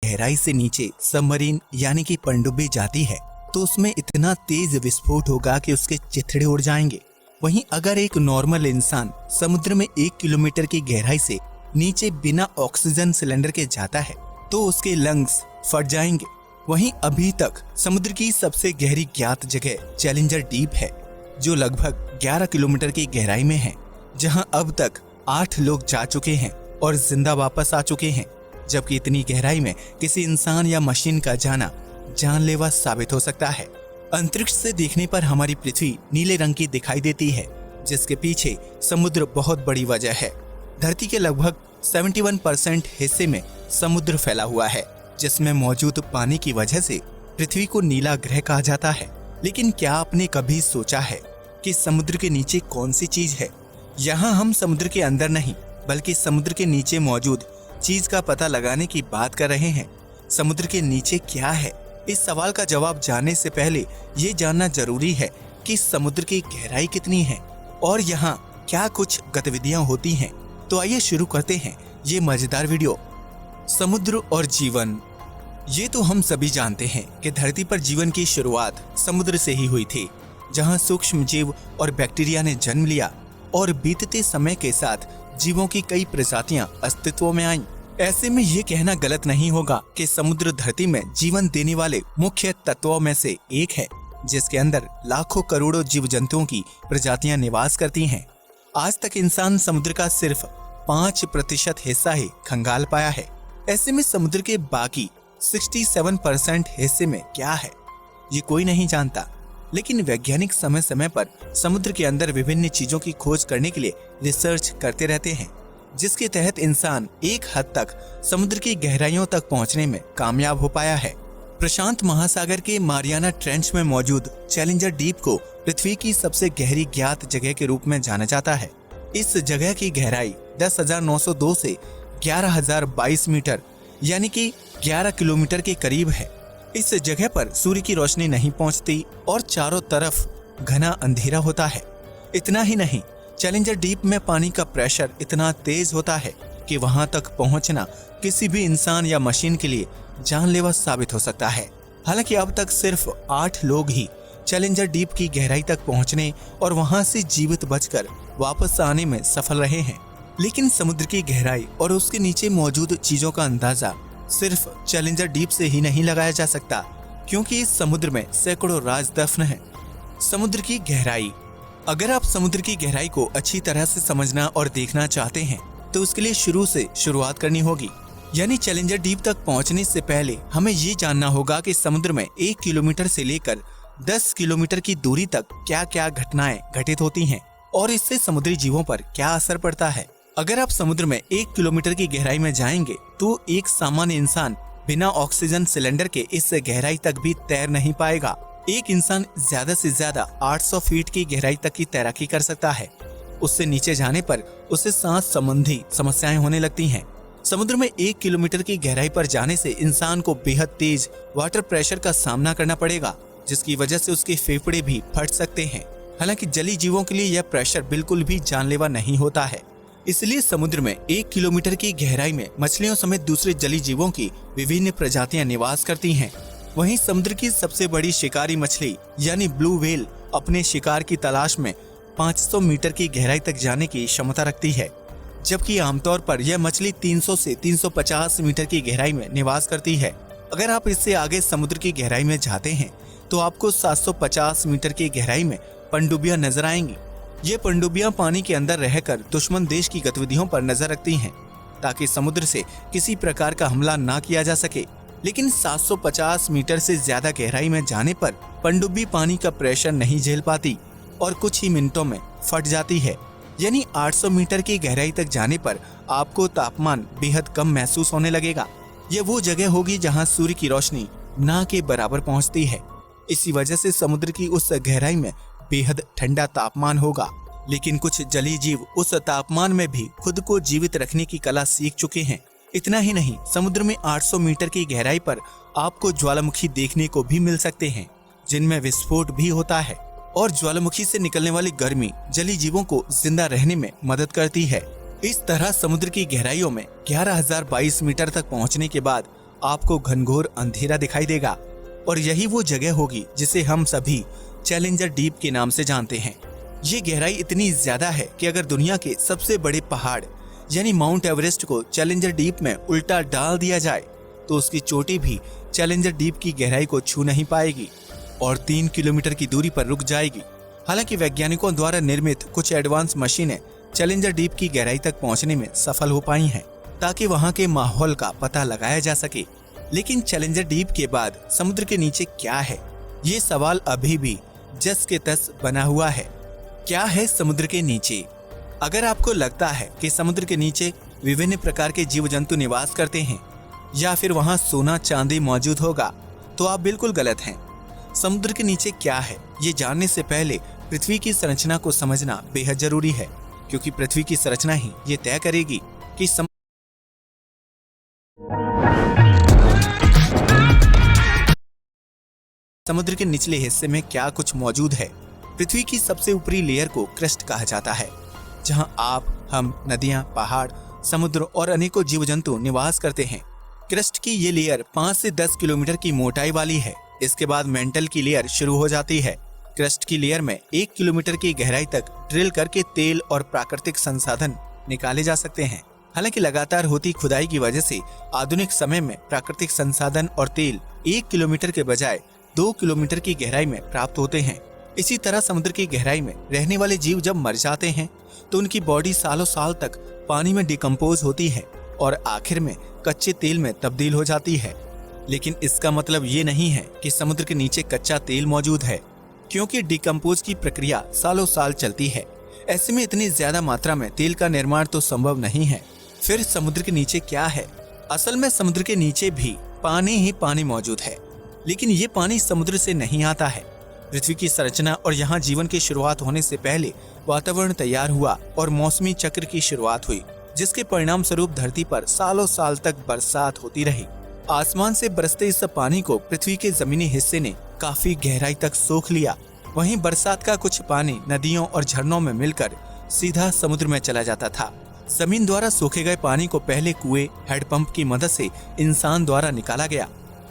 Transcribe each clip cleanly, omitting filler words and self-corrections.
गहराई से नीचे सबमरीन यानी कि पनडुब्बी जाती है तो उसमें इतना तेज विस्फोट होगा कि उसके चिथड़े उड़ जाएंगे। वहीं अगर एक नॉर्मल इंसान समुद्र में 1 किलोमीटर की गहराई से नीचे बिना ऑक्सीजन सिलेंडर के जाता है तो उसके लंग्स फट जाएंगे। वहीं अभी तक समुद्र की सबसे गहरी ज्ञात जगह चैलेंजर डीप है, जो लगभग 11 किलोमीटर की गहराई में है, जहां अब तक 8 लोग जा चुके हैं और जिंदा वापस आ चुके हैं। जबकि इतनी गहराई में किसी इंसान या मशीन का जाना जानलेवा साबित हो सकता है। अंतरिक्ष से देखने पर हमारी पृथ्वी नीले रंग की दिखाई देती है, जिसके पीछे समुद्र बहुत बड़ी वजह है। धरती के लगभग 71% हिस्से में समुद्र फैला हुआ है, जिसमें मौजूद पानी की वजह से पृथ्वी को नीला ग्रह कहा जाता है। लेकिन क्या आपने कभी सोचा है कि समुद्र के नीचे कौन सी चीज है? यहाँ हम समुद्र के अंदर नहीं बल्कि समुद्र के नीचे मौजूद चीज का पता लगाने की बात कर रहे हैं। समुद्र के नीचे क्या है? इस सवाल का जवाब जानने से पहले ये जानना जरूरी है कि समुद्र की गहराई कितनी है और यहाँ क्या कुछ गतिविधियां होती हैं। तो आइए शुरू करते हैं ये मजेदार वीडियो। समुद्र और जीवन। ये तो हम सभी जानते हैं कि धरती पर जीवन की शुरुआत समुद्र से ही हुई थी, जहाँ सूक्ष्म जीव और बैक्टीरिया ने जन्म लिया और बीतते समय के साथ जीवों की कई प्रजातियां अस्तित्व में आईं। ऐसे में ये कहना गलत नहीं होगा कि समुद्र धरती में जीवन देने वाले मुख्य तत्वों में से एक है, जिसके अंदर लाखों करोड़ों जीव जंतुओं की प्रजातियां निवास करती हैं। आज तक इंसान समुद्र का सिर्फ 5% हिस्सा ही खंगाल पाया है। ऐसे में समुद्र के बाकी 67% हिस्से में क्या है, ये कोई नहीं जानता। लेकिन वैज्ञानिक समय समय पर समुद्र के अंदर विभिन्न चीजों की खोज करने के लिए रिसर्च करते रहते हैं, जिसके तहत इंसान एक हद तक समुद्र की गहराइयों तक पहुंचने में कामयाब हो पाया है। प्रशांत महासागर के मारियाना ट्रेंच में मौजूद चैलेंजर डीप को पृथ्वी की सबसे गहरी ज्ञात जगह के रूप में जाना जाता है। इस जगह की गहराई 10,902 से 11,022 मीटर यानी कि 11 किलोमीटर के करीब है। इस जगह पर सूर्य की रोशनी नहीं पहुंचती और चारों तरफ घना अंधेरा होता है। इतना ही नहीं, चैलेंजर डीप में पानी का प्रेशर इतना तेज होता है कि वहां तक पहुंचना किसी भी इंसान या मशीन के लिए जानलेवा साबित हो सकता है। हालांकि अब तक सिर्फ 8 लोग ही चैलेंजर डीप की गहराई तक पहुंचने और वहां से जीवित बचकर वापस आने में सफल रहे हैं। लेकिन समुद्र की गहराई और उसके नीचे मौजूद चीजों का अंदाजा सिर्फ चैलेंजर डीप से ही नहीं लगाया जा सकता, क्योंकि इस समुद्र में सैकड़ों राज दफन हैं। समुद्र की गहराई। अगर आप समुद्र की गहराई को अच्छी तरह से समझना और देखना चाहते हैं तो उसके लिए शुरू से शुरुआत करनी होगी। यानी चैलेंजर डीप तक पहुंचने से पहले हमें ये जानना होगा कि समुद्र में 1 किलोमीटर से लेकर 10 किलोमीटर की दूरी तक क्या क्या घटनाएं घटित होती हैं और इससे समुद्री जीवों पर क्या असर पड़ता है। अगर आप समुद्र में 1 किलोमीटर की गहराई में जाएंगे तो एक सामान्य इंसान बिना ऑक्सीजन सिलेंडर के इस गहराई तक भी तैर नहीं पाएगा। एक इंसान ज्यादा से ज्यादा 800 फीट की गहराई तक की तैराकी कर सकता है। उससे नीचे जाने पर उसे सांस संबंधी समस्याएं होने लगती हैं। समुद्र में 1 किलोमीटर की गहराई पर जाने से इंसान को बेहद तेज वाटर प्रेशर का सामना करना पड़ेगा, जिसकी वजह से उसके फेफड़े भी फट सकते हैं। हालांकि जलीय जीवों के लिए यह प्रेशर बिल्कुल भी जानलेवा नहीं होता है। इसलिए समुद्र में 1 किलोमीटर की गहराई में मछलियों समेत दूसरे जलीय जीवों की विभिन्न प्रजातियां निवास करती हैं। वहीं समुद्र की सबसे बड़ी शिकारी मछली यानी ब्लू व्हेल अपने शिकार की तलाश में 500 मीटर की गहराई तक जाने की क्षमता रखती है, जबकि आमतौर पर यह मछली 300 से 350 मीटर की गहराई में निवास करती है। अगर आप इससे आगे समुद्र की गहराई में जाते हैं तो आपको 750 मीटर की गहराई में पनडुब्बियां नजर आएंगी। ये पनडुब्बियां पानी के अंदर रहकर दुश्मन देश की गतिविधियों पर नजर रखती हैं, ताकि समुद्र से किसी प्रकार का हमला ना किया जा सके। लेकिन 750 मीटर से ज्यादा गहराई में जाने पर पनडुब्बी पानी का प्रेशर नहीं झेल पाती और कुछ ही मिनटों में फट जाती है। यानी 800 मीटर की गहराई तक जाने पर आपको तापमान बेहद कम महसूस होने लगेगा। यह वो जगह होगी जहां सूर्य की रोशनी ना के बराबर पहुंचती है। इसी वजह से समुद्र की उस गहराई में बेहद ठंडा तापमान होगा। लेकिन कुछ जलीय जीव उस तापमान में भी खुद को जीवित रखने की कला सीख चुके हैं। इतना ही नहीं, समुद्र में 800 मीटर की गहराई पर आपको ज्वालामुखी देखने को भी मिल सकते हैं, जिनमें विस्फोट भी होता है और ज्वालामुखी से निकलने वाली गर्मी जलीय जीवों को जिंदा रहने में मदद करती है। इस तरह समुद्र की गहराइयों में 11,022 मीटर तक पहुंचने के बाद आपको घनघोर अंधेरा दिखाई देगा और यही वो जगह होगी जिसे हम सभी चैलेंजर डीप के नाम से जानते हैं। ये गहराई इतनी ज्यादा है कि अगर दुनिया के सबसे बड़े पहाड़ यानी माउंट एवरेस्ट को चैलेंजर डीप में उल्टा डाल दिया जाए तो उसकी चोटी भी चैलेंजर डीप की गहराई को छू नहीं पाएगी और 3 किलोमीटर की दूरी पर रुक जाएगी। हालांकि वैज्ञानिकों द्वारा निर्मित कुछ एडवांस मशीनें चैलेंजर डीप की गहराई तक पहुंचने में सफल हो पाई हैं ताकि वहां के माहौल का पता लगाया जा सके। लेकिन चैलेंजर डीप के बाद समुद्र के नीचे क्या है, ये सवाल अभी भी जस के तस बना हुआ है। क्या है समुद्र के नीचे? अगर आपको लगता है कि समुद्र के नीचे विभिन्न प्रकार के जीव जंतु निवास करते हैं या फिर वहां सोना चांदी मौजूद होगा तो आप बिल्कुल गलत हैं। समुद्र के नीचे क्या है ये जानने से पहले पृथ्वी की संरचना को समझना बेहद जरूरी है, क्योंकि पृथ्वी की संरचना ही ये तय करेगी कि समुद्र के निचले हिस्से में क्या कुछ मौजूद है। पृथ्वी की सबसे ऊपरी लेयर को क्रस्ट कहा जाता है, जहां आप, हम, नदियां, पहाड़, समुद्र और अनेकों जीव जंतु निवास करते हैं। क्रस्ट की ये लेयर 5 से 10 किलोमीटर की मोटाई वाली है। इसके बाद मेंटल की लेयर शुरू हो जाती है। क्रस्ट की लेयर में 1 किलोमीटर की गहराई तक ड्रिल करके तेल और प्राकृतिक संसाधन निकाले जा सकते हैं। हालांकि लगातार होती खुदाई की वजह से आधुनिक समय में प्राकृतिक संसाधन और तेल 1 किलोमीटर के बजाय 2 किलोमीटर की गहराई में प्राप्त होते हैं। इसी तरह समुद्र की गहराई में रहने वाले जीव जब मर जाते हैं तो उनकी बॉडी सालों साल तक पानी में डिकम्पोज होती है और आखिर में कच्चे तेल में तब्दील हो जाती है। लेकिन इसका मतलब ये नहीं है कि समुद्र के नीचे कच्चा तेल मौजूद है, क्योंकि डिकम्पोज की प्रक्रिया सालों साल चलती है। ऐसे में इतनी ज्यादा मात्रा में तेल का निर्माण तो संभव नहीं है। फिर समुद्र के नीचे क्या है? असल में समुद्र के नीचे भी पानी ही पानी मौजूद है, लेकिन ये पानी समुद्र से नहीं आता है। पृथ्वी की संरचना और यहाँ जीवन की शुरुआत होने से पहले वातावरण तैयार हुआ और मौसमी चक्र की शुरुआत हुई, जिसके परिणाम स्वरूप धरती पर सालों साल तक बरसात होती रही। आसमान से बरसते इस पानी को पृथ्वी के जमीनी हिस्से ने काफी गहराई तक सोख लिया। वहीं बरसात का कुछ पानी नदियों और झरनों में मिलकर सीधा समुद्र में चला जाता था। जमीन द्वारा सोखे गए पानी को पहले कुएं, हैंडपंप की मदद से इंसान द्वारा निकाला गया,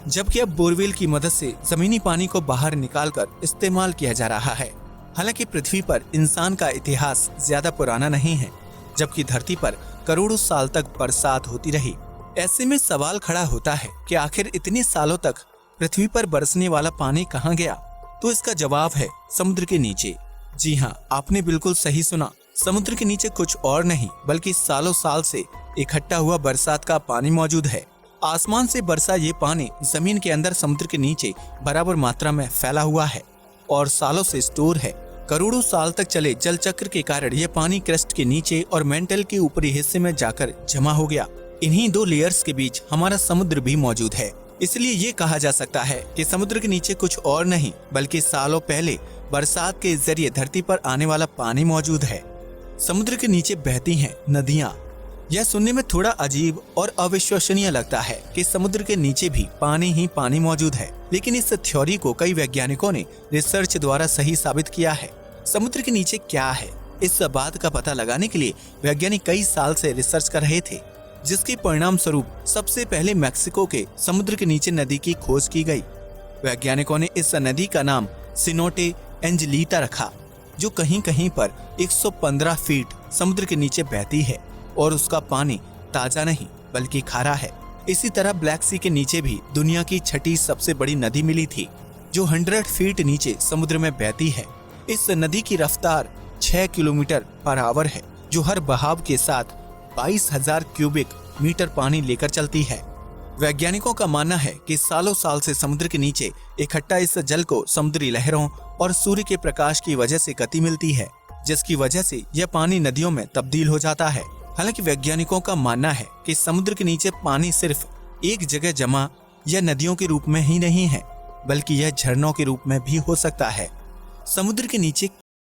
जबकि अब बोरवेल की मदद से जमीनी पानी को बाहर निकालकर इस्तेमाल किया जा रहा है। हालांकि पृथ्वी पर इंसान का इतिहास ज्यादा पुराना नहीं है, जबकि धरती पर करोड़ों साल तक बरसात होती रही। ऐसे में सवाल खड़ा होता है कि आखिर इतने सालों तक पृथ्वी पर बरसने वाला पानी कहाँ गया? तो इसका जवाब है समुद्र के नीचे। जी हाँ, आपने बिल्कुल सही सुना। समुद्र के नीचे कुछ और नहीं बल्कि सालों साल से इकट्ठा हुआ बरसात का पानी मौजूद है। आसमान से बरसा ये पानी जमीन के अंदर समुद्र के नीचे बराबर मात्रा में फैला हुआ है और सालों से स्टोर है। करोड़ों साल तक चले जल चक्र के कारण ये पानी क्रस्ट के नीचे और मेंटल के ऊपरी हिस्से में जाकर जमा हो गया। इन्हीं दो लेयर्स के बीच हमारा समुद्र भी मौजूद है। इसलिए ये कहा जा सकता है कि समुद्र के नीचे कुछ और नहीं बल्कि सालों पहले बरसात के जरिए धरती पर आने वाला पानी मौजूद है। समुद्र के नीचे बहती हैं नदियां। यह सुनने में थोड़ा अजीब और अविश्वसनीय लगता है कि समुद्र के नीचे भी पानी ही पानी मौजूद है, लेकिन इस थ्योरी को कई वैज्ञानिकों ने रिसर्च द्वारा सही साबित किया है। समुद्र के नीचे क्या है, इस बात का पता लगाने के लिए वैज्ञानिक कई साल से रिसर्च कर रहे थे, जिसके परिणाम स्वरूप सबसे पहले मैक्सिको के समुद्र के नीचे नदी की खोज की गई। वैज्ञानिकों ने इस नदी का नाम सिनोटे एंजेलिटा रखा, जो कहीं कहीं पर 115 फीट समुद्र के नीचे बहती है और उसका पानी ताजा नहीं बल्कि खारा है। इसी तरह ब्लैक सी के नीचे भी दुनिया की छठी सबसे बड़ी नदी मिली थी, जो 100 फीट नीचे समुद्र में बहती है। इस नदी की रफ्तार 6 किलोमीटर पर आवर है, जो हर बहाव के साथ 22,000 क्यूबिक मीटर पानी लेकर चलती है। वैज्ञानिकों का मानना है कि सालों साल से समुद्र के नीचे इकट्ठा इस जल को समुद्री लहरों और सूर्य के प्रकाश की वजह से गति मिलती है, जिसकी वजह से यह पानी नदियों में तब्दील हो जाता है। हालांकि वैज्ञानिकों का मानना है कि समुद्र के नीचे पानी सिर्फ एक जगह जमा या नदियों के रूप में ही नहीं है, बल्कि यह झरनों के रूप में भी हो सकता है। समुद्र के नीचे